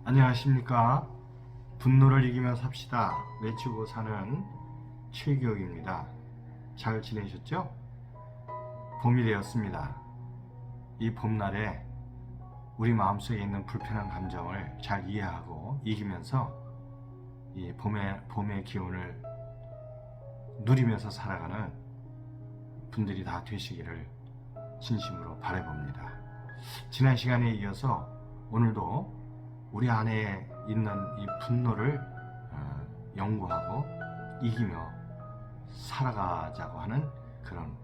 안녕하십니까. 분노를 이기며 삽시다 외치고 사는 최기옥입니다. 잘 지내셨죠? 봄이 되었습니다. 이 봄날에 우리 마음속에 있는 불편한 감정을 잘 이해하고 이기면서 이 봄의 기운을 누리면서 살아가는 분들이 다 되시기를 진심으로 바라봅니다. 지난 시간에 이어서 오늘도 우리 안에 있는 이 분노를 연구하고 이기며 살아가자고 하는 그런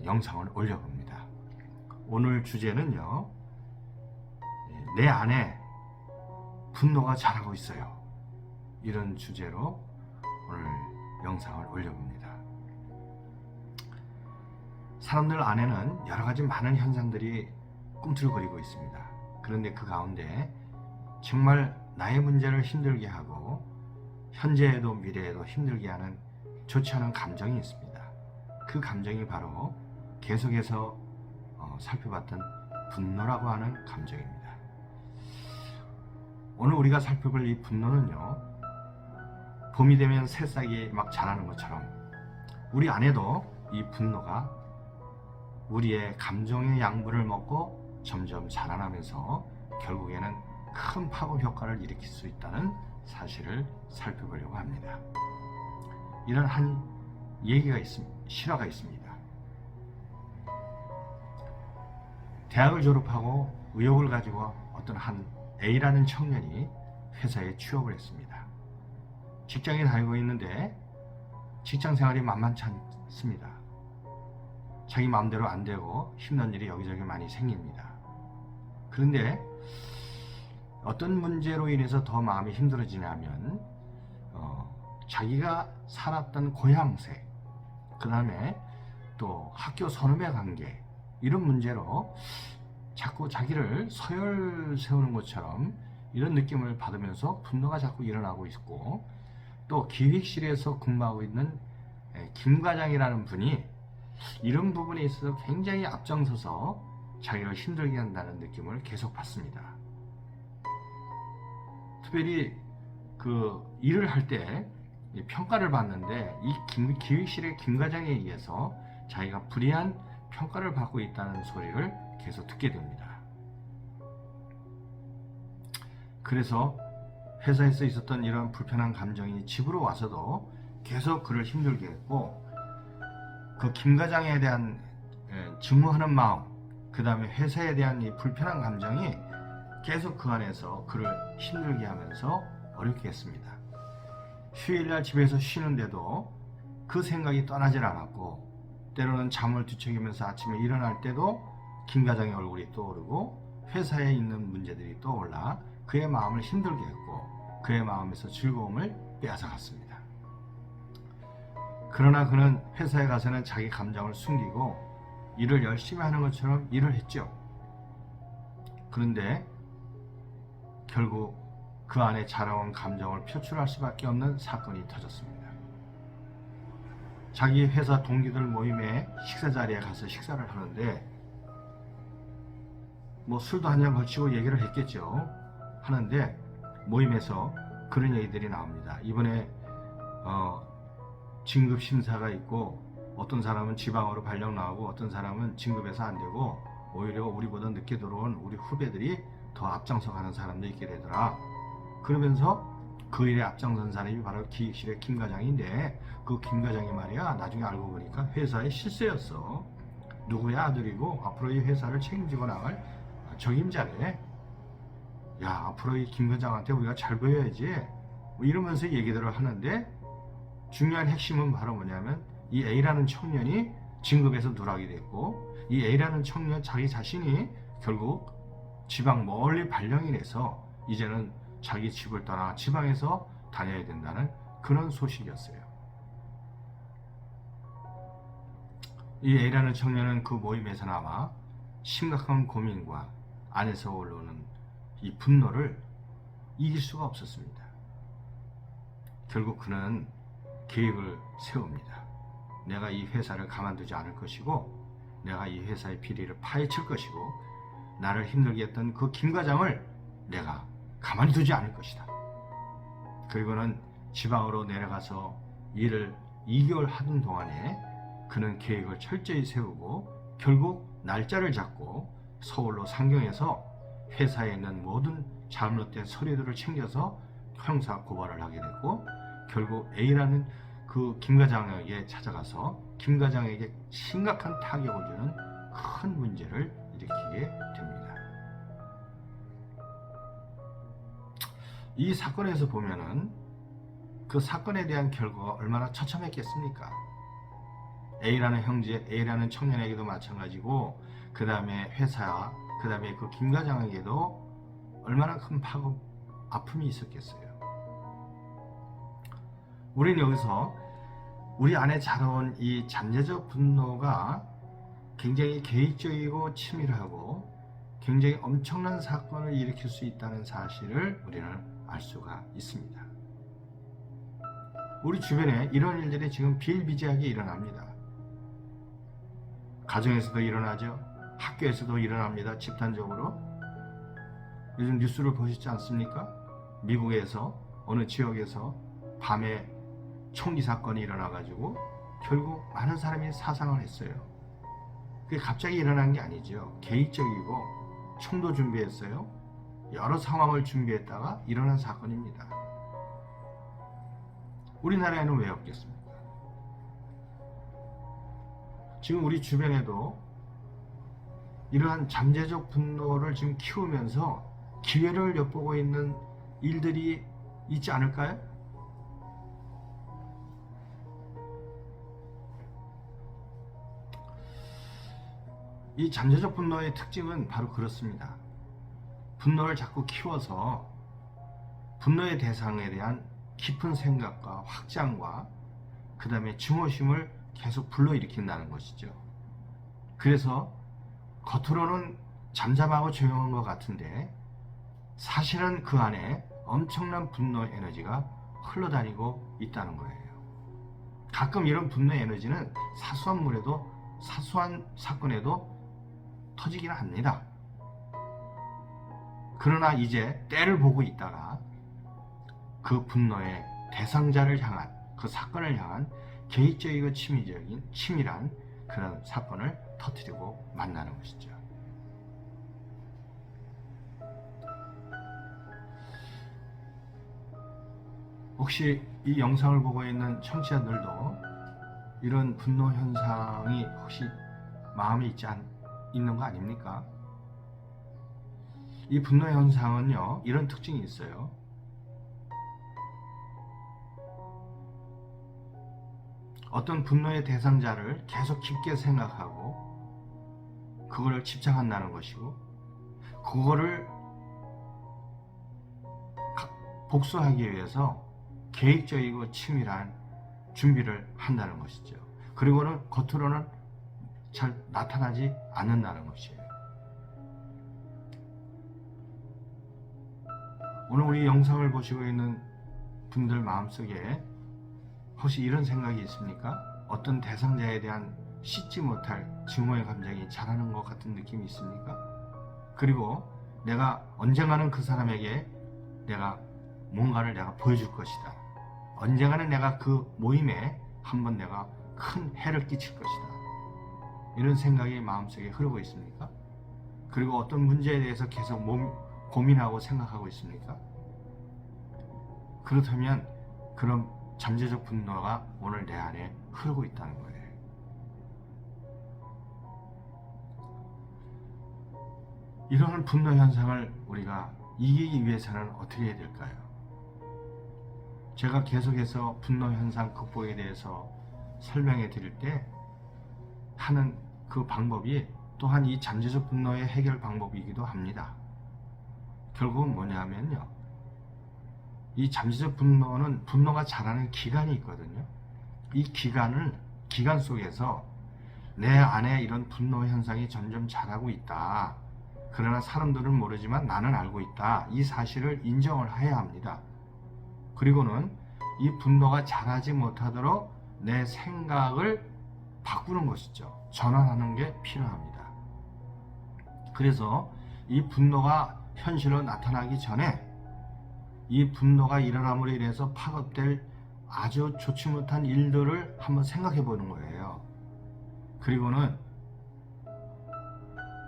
영상을 올려봅니다. 오늘 주제는요, 내 안에 분노가 자라고 있어요. 이런 주제로 오늘 영상을 올려봅니다. 사람들 안에는 여러 가지 많은 현상들이 꿈틀거리고 있습니다. 그런데 그 가운데 정말 나의 문제를 힘들게 하고 현재에도 미래에도 힘들게 하는 좋지 않은 감정이 있습니다. 그 감정이 바로 계속해서 살펴봤던 분노라고 하는 감정입니다. 오늘 우리가 살펴볼 이 분노는요, 봄이 되면 새싹이 막 자라는 것처럼 우리 안에도 이 분노가 우리의 감정의 양분을 먹고 점점 자라나면서 결국에는 큰 파급 효과를 일으킬 수 있다는 사실을 살펴보려고 합니다. 이런 한 실화가 있습니다. 대학을 졸업하고 의욕을 가지고 어떤 한 A라는 청년이 회사에 취업을 했습니다. 직장에 다니고 있는데 직장 생활이 만만치 않습니다. 자기 마음대로 안 되고 힘든 일이 여기저기 많이 생깁니다. 그런데 어떤 문제로 인해서 더 마음이 힘들어지냐면 자기가 살았던 고향세, 그 다음에 또 학교 선후배 관계, 이런 문제로 자꾸 자기를 서열 세우는 것처럼 이런 느낌을 받으면서 분노가 자꾸 일어나고 있고, 또 기획실에서 근무하고 있는 김 과장이라는 분이 이런 부분에 있어서 굉장히 앞장서서 자기를 힘들게 한다는 느낌을 계속 받습니다. 특별히 그 일을 할 때 평가를 받는데 이 기획실의 김 과장에 의해서 자기가 불이한 평가를 받고 있다는 소리를 계속 듣게 됩니다. 그래서 회사에서 있었던 이런 불편한 감정이 집으로 와서도 계속 그를 힘들게 했고, 그 김 과장에 대한 증오하는 마음, 그 다음에 회사에 대한 이 불편한 감정이 계속 그 안에서 그를 힘들게 하면서 어렵게 했습니다. 휴일날 집에서 쉬는데도 그 생각이 떠나질 않았고, 때로는 잠을 뒤척이면서 아침에 일어날 때도 김 과장의 얼굴이 떠오르고 회사에 있는 문제들이 떠올라 그의 마음을 힘들게 했고 그의 마음에서 즐거움을 빼앗아갔습니다. 그러나 그는 회사에 가서는 자기 감정을 숨기고 일을 열심히 하는 것처럼 일을 했죠. 그런데 결국 그 안에 자라온 감정을 표출할 수밖에 없는 사건이 터졌습니다. 자기 회사 동기들 모임에 식사 자리에 가서 식사를 하는데 뭐 술도 한잔 걸치고 얘기를 했겠죠. 하는데 모임에서 그런 얘기들이 나옵니다. 이번에 진급 심사가 있고 어떤 사람은 지방으로 발령 나오고 어떤 사람은 진급해서 안 되고 오히려 우리보다 늦게 들어온 우리 후배들이 더 앞장서 가는 사람도 있게 되더라. 그러면서 그 일에 앞장선 사람이 바로 기획실의 김 과장인데, 그 김 과장이 말이야, 나중에 알고 보니까 회사의 실세였어. 누구의 아들이고 앞으로 이 회사를 책임지고 나갈 적임자래. 야, 앞으로 이 김 과장한테 우리가 잘 보여야지, 뭐 이러면서 얘기들을 하는데, 중요한 핵심은 바로 뭐냐면 이 A라는 청년이 진급해서 누락이 됐고, 이 A라는 청년 자기 자신이 결국 지방 멀리 발령이 돼서 이제는 자기 집을 떠나 지방에서 다녀야 된다는 그런 소식이었어요. 이 A라는 청년은 그 모임에서나마 심각한 고민과 안에서 올라오는 이 분노를 이길 수가 없었습니다. 결국 그는 계획을 세웁니다. 내가 이 회사를 가만두지 않을 것이고, 내가 이 회사의 비리를 파헤칠 것이고, 나를 힘들게 했던 그 김 과장을 내가 가만히 두지 않을 것이다. 그리고는 지방으로 내려가서 일을 2개월 하던 동안에 그는 계획을 철저히 세우고 결국 날짜를 잡고 서울로 상경해서 회사에 있는 모든 잘못된 서류들을 챙겨서 형사 고발을 하게 됐고, 결국 A라는 그 김 과장에게 찾아가서 김 과장에게 심각한 타격을 주는 큰 문제를 일으키게 됩니다. 이 사건에서 보면은 그 사건에 대한 결과가 얼마나 처참했겠습니까? A라는 형제, A라는 청년에게도 마찬가지고, 그 다음에 회사, 그 다음에 그 김 과장에게도 얼마나 큰 아픔이 있었겠어요. 우리는 여기서 우리 안에 자라온 이 잠재적 분노가 굉장히 계획적이고 치밀하고 굉장히 엄청난 사건을 일으킬 수 있다는 사실을 우리는 알 수가 있습니다. 우리 주변에 이런 일들이 지금 비일비재하게 일어납니다. 가정에서도 일어나죠. 학교에서도 일어납니다. 집단적으로. 요즘 뉴스를 보시지 않습니까? 미국에서 어느 지역에서 밤에 총기 사건이 일어나가지고 결국 많은 사람이 사상을 했어요. 그게 갑자기 일어난 게 아니죠. 계획적이고 총도 준비했어요. 여러 상황을 준비했다가 일어난 사건입니다. 우리나라에는 왜 없겠습니까? 지금 우리 주변에도 이러한 잠재적 분노를 지금 키우면서 기회를 엿보고 있는 일들이 있지 않을까요? 이 잠재적 분노의 특징은 바로 그렇습니다. 분노를 자꾸 키워서 분노의 대상에 대한 깊은 생각과 확장과 그 다음에 증오심을 계속 불러일으킨다는 것이죠. 그래서 겉으로는 잠잠하고 조용한 것 같은데 사실은 그 안에 엄청난 분노 에너지가 흘러다니고 있다는 거예요. 가끔 이런 분노 에너지는 사소한 물에도, 사소한 사건에도 터지기는 합니다. 그러나 이제 때를 보고 있다가 그 분노의 대상자를 향한, 그 사건을 향한 계획적이고 치밀한 그런 사건을 터뜨리고 만나는 것이죠. 혹시 이 영상을 보고 있는 청취자들도 이런 분노 현상이 혹시 마음에 있는 거 아닙니까? 이 분노 현상은요, 이런 특징이 있어요. 어떤 분노의 대상자를 계속 깊게 생각하고 그거를 집착한다는 것이고, 그거를 복수하기 위해서 계획적이고 치밀한 준비를 한다는 것이죠. 그리고는 겉으로는 잘 나타나지 않는다는 것이에요. 오늘 우리 영상을 보시고 있는 분들 마음속에 혹시 이런 생각이 있습니까? 어떤 대상자에 대한 씻지 못할 증오의 감정이 자라는 것 같은 느낌이 있습니까? 그리고 내가 언젠가는 그 사람에게 내가 뭔가를 내가 보여줄 것이다. 언젠가는 내가 그 모임에 한번 내가 큰 해를 끼칠 것이다. 이런 생각이 마음속에 흐르고 있습니까? 그리고 어떤 문제에 대해서 계속 고민하고 생각하고 있습니까? 그렇다면 그런 잠재적 분노가 오늘 내 안에 흐르고 있다는 거예요. 이러한 분노 현상을 우리가 이기기 위해서는 어떻게 해야 될까요? 제가 계속해서 분노 현상 극복에 대해서 설명해 드릴 때 하는 그 방법이 또한 이 잠재적 분노의 해결 방법이기도 합니다. 결국은 뭐냐면요, 이 잠재적 분노는 분노가 자라는 기간이 있거든요. 이 기간 속에서 내 안에 이런 분노 현상이 점점 자라고 있다. 그러나 사람들은 모르지만 나는 알고 있다. 이 사실을 인정을 해야 합니다. 그리고는 이 분노가 자라지 못하도록 내 생각을 바꾸는 것이죠. 전환하는 게 필요합니다. 그래서 이 분노가 현실로 나타나기 전에 이 분노가 일어남으로 인해서 파급될 아주 좋지 못한 일들을 한번 생각해 보는 거예요. 그리고는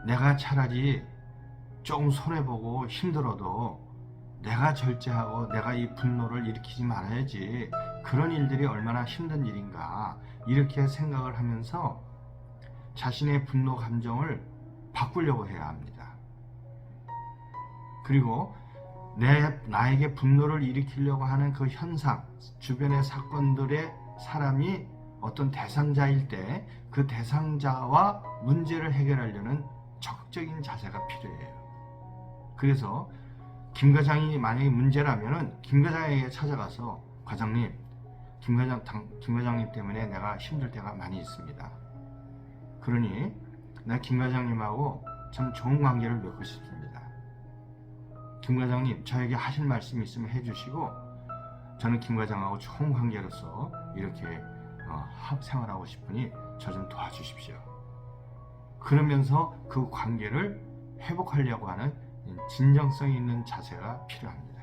내가 차라리 조금 손해보고 힘들어도 내가 절제하고 내가 이 분노를 일으키지 말아야지, 그런 일들이 얼마나 힘든 일인가, 이렇게 생각을 하면서 자신의 분노 감정을 바꾸려고 해야 합니다. 그리고 나에게 분노를 일으키려고 하는 그 현상, 주변의 사건들의 사람이 어떤 대상자일 때 그 대상자와 문제를 해결하려는 적극적인 자세가 필요해요. 그래서 김 과장이 만약에 문제라면은 김 과장에게 찾아가서, 과장님, 김 과장님 때문에 내가 힘들 때가 많이 있습니다. 그러니 나 김 과장님하고 참 좋은 관계를 맺고 싶습니다. 김 과장님, 저에게 하실 말씀이 있으면 해주시고, 저는 김 과장하고 좋은 관계로서 이렇게 생활하고 싶으니 저 좀 도와주십시오. 그러면서 그 관계를 회복하려고 하는 진정성 있는 자세가 필요합니다.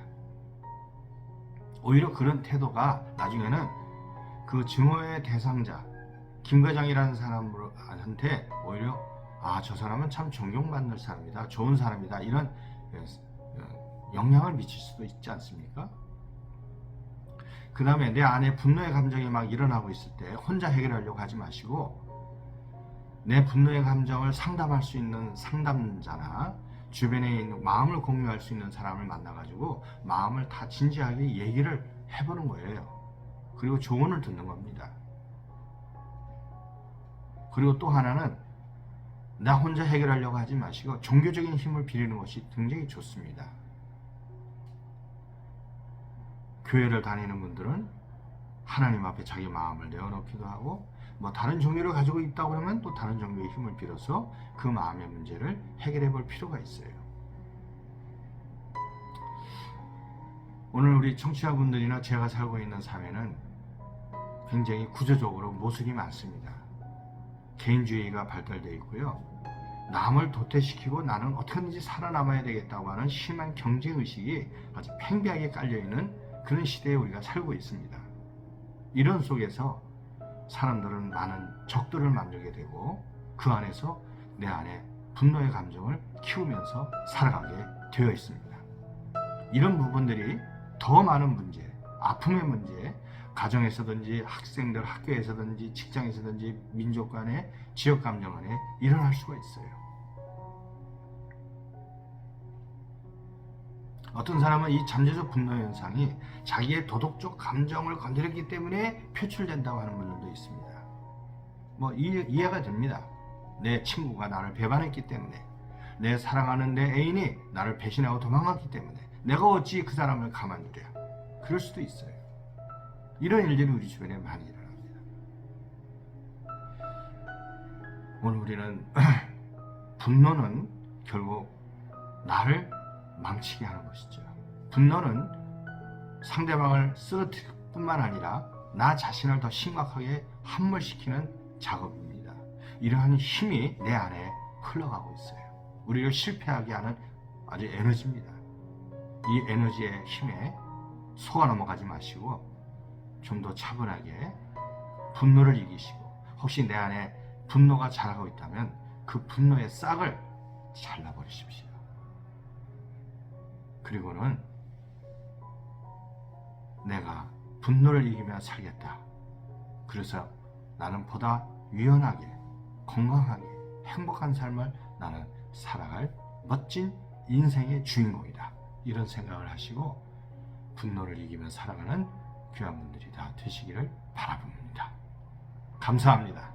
오히려 그런 태도가 나중에는 그 증오의 대상자 김 과장이라는 사람한테 오히려 저 사람은 참 존경받는 사람이다, 좋은 사람이다, 이런 영향을 미칠 수도 있지 않습니까? 그 다음에 내 안에 분노의 감정이 막 일어나고 있을 때 혼자 해결하려고 하지 마시고, 내 분노의 감정을 상담할 수 있는 상담자나 주변에 있는 마음을 공유할 수 있는 사람을 만나가지고 마음을 다 진지하게 얘기를 해보는 거예요. 그리고 조언을 듣는 겁니다. 그리고 또 하나는 나 혼자 해결하려고 하지 마시고 종교적인 힘을 빌리는 것이 굉장히 좋습니다. 교회를 다니는 분들은 하나님 앞에 자기 마음을 내어놓기도 하고, 뭐 다른 종교를 가지고 있다고 하면 또 다른 종교의 힘을 빌어서 그 마음의 문제를 해결해 볼 필요가 있어요. 오늘 우리 청취자분들이나 제가 살고 있는 사회는 굉장히 구조적으로 모순이 많습니다. 개인주의가 발달되어 있고요. 남을 도태시키고 나는 어떻게든지 살아남아야 되겠다고 하는 심한 경쟁의식이 아주 팽배하게 깔려있는 그런 시대에 우리가 살고 있습니다. 이런 속에서 사람들은 많은 적들을 만들게 되고 그 안에서 내 안에 분노의 감정을 키우면서 살아가게 되어 있습니다. 이런 부분들이 더 많은 문제, 아픔의 문제, 가정에서든지 학생들 학교에서든지 직장에서든지 민족 간의 지역 감정 간에 일어날 수가 있어요. 어떤 사람은 이 잠재적 분노 현상이 자기의 도덕적 감정을 건드렸기 때문에 표출된다고 하는 분들도 있습니다. 뭐 이해가 됩니다. 내 친구가 나를 배반했기 때문에, 내 사랑하는 내 애인이 나를 배신하고 도망갔기 때문에 내가 어찌 그 사람을 가만두랴, 그럴 수도 있어요. 이런 일들이 우리 주변에 많이 일어납니다. 오늘 우리는 분노는 결국 나를 망치게 하는 것이죠. 분노는 상대방을 쓰러뜨릴 뿐만 아니라 나 자신을 더 심각하게 함몰시키는 작업입니다. 이러한 힘이 내 안에 흘러가고 있어요. 우리를 실패하게 하는 아주 에너지입니다. 이 에너지의 힘에 속아 넘어가지 마시고 좀 더 차분하게 분노를 이기시고, 혹시 내 안에 분노가 자라고 있다면 그 분노의 싹을 잘라버리십시오. 그리고는 내가 분노를 이기며 살겠다. 그래서 나는 보다 유연하게, 건강하게, 행복한 삶을 나는 살아갈 멋진 인생의 주인공이다. 이런 생각을 하시고 분노를 이기며 살아가는 귀한 분들이 다 되시기를 바라봅니다. 감사합니다.